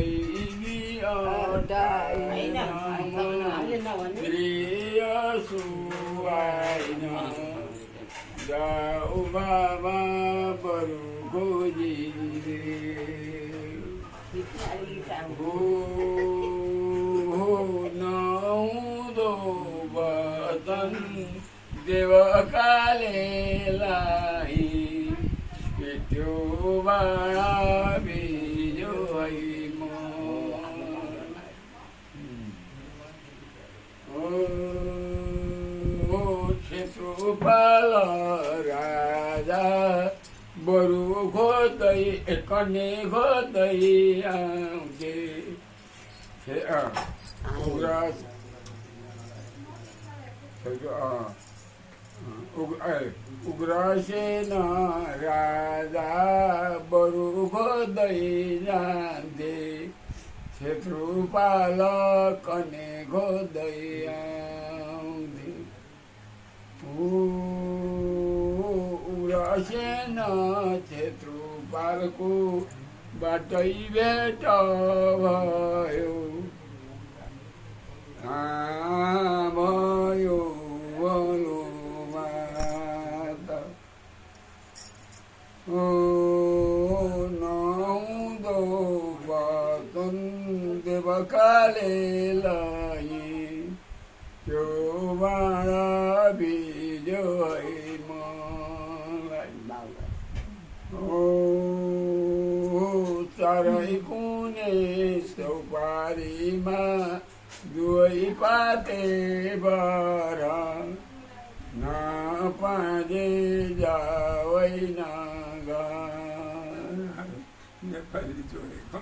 Maggi अटाइन प्रिय सुहाइन जाऊ बाबा बरु खोजी हो नौदो बतन देव कालेलाई त्यो बाळा बिजो क्षेत्रपाल राजा बरु खोज्दै कन्ने खोज्दै आउँथे उग्रसेन राजा बरु खोज्दै जान्थे क्षेत्रपाल कन्ने खोज्दै आउँथे उग्रसेन क्षेत्रपालको बाटै भेट भयो भयो नौदो बतन देवकालेलाई त्यो बाँडा बिजो मलाई चारै कुने चौपारीमा दुवै पाते बर नपाँजे जावैन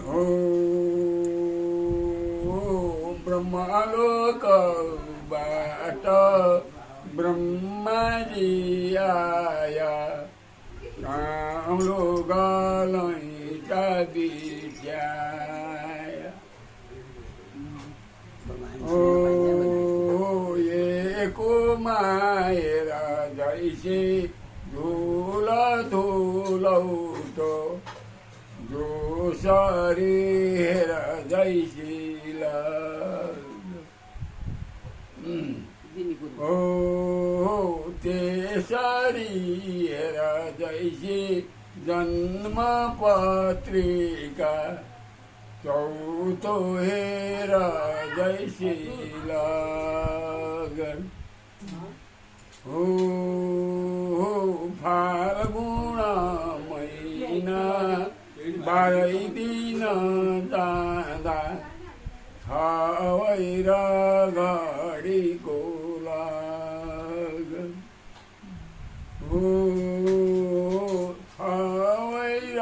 हो ब्रह्मलोकबाट ब्रह्माजी आया काम्रो गलैँचा बिछ्याया ओ एको माएर जैसे धुल धुलौटो जो शरीर जैसे ओ त्यसरी हेर जैसे जन्म पत्रिका चौथो हेर जैसे लगन हो फाल्गुन महिना 12 दिन जाँदा छवैर घडीको लगन हो छवैर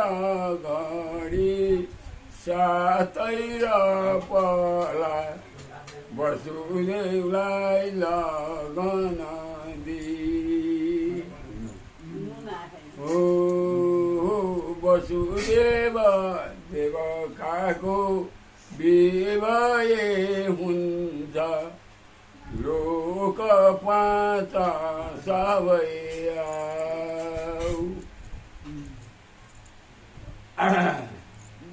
घडी सातैर पला वसुदेवलाई लगन वसुदेव देवकाको विवाह हुन्छ लोक पाँच सबै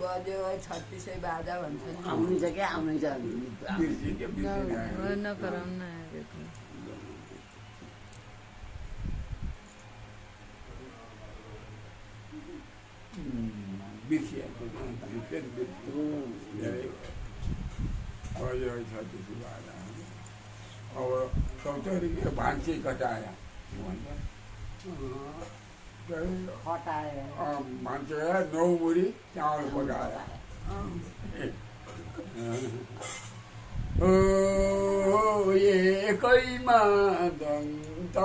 बज्यो 3600 बाजा भन्छ नि आउनु छ क्या आउनु छ नकराउन न बिर्सिएको फेरि धेरै बज्यो 3600 बाजा अब चौधरी भान्सी कटाया मान्छे 9 मुरी चामल पकाएर एकैमा दन्त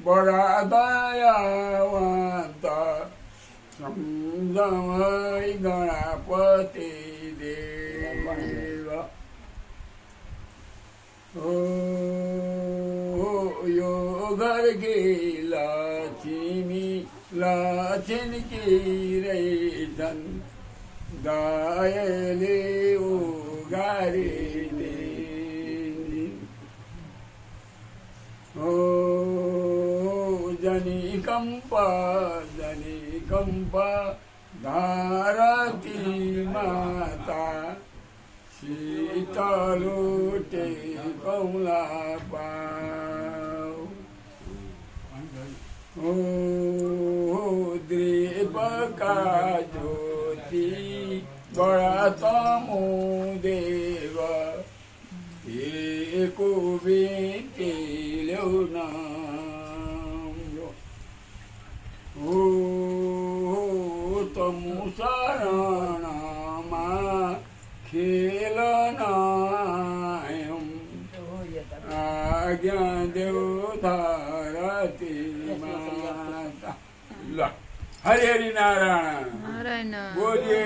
बडा दयावन्त सम्झमै गणपति देव यो घरकी लक्ष्मी लक्ष्मीकी रहेछन् दयाले उगारिदिन् जनी कम्प ભારતી માતા શીતલોટે કમલા પાવ ઓ દ્રીપકા જ્યોતિ ગળતમો દેવ એકો વિંટી નામ ઓ તમુ શરણમાં ખેલનાયમ આજ્ઞા દેવ ધારતી માતા હરે હરિ નારાયણ નારાયણ બોલીએ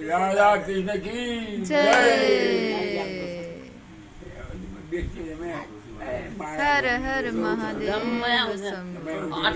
રાધા કૃષ્ણ કી જય બેસીએ મેં હર હર મહાદેવ.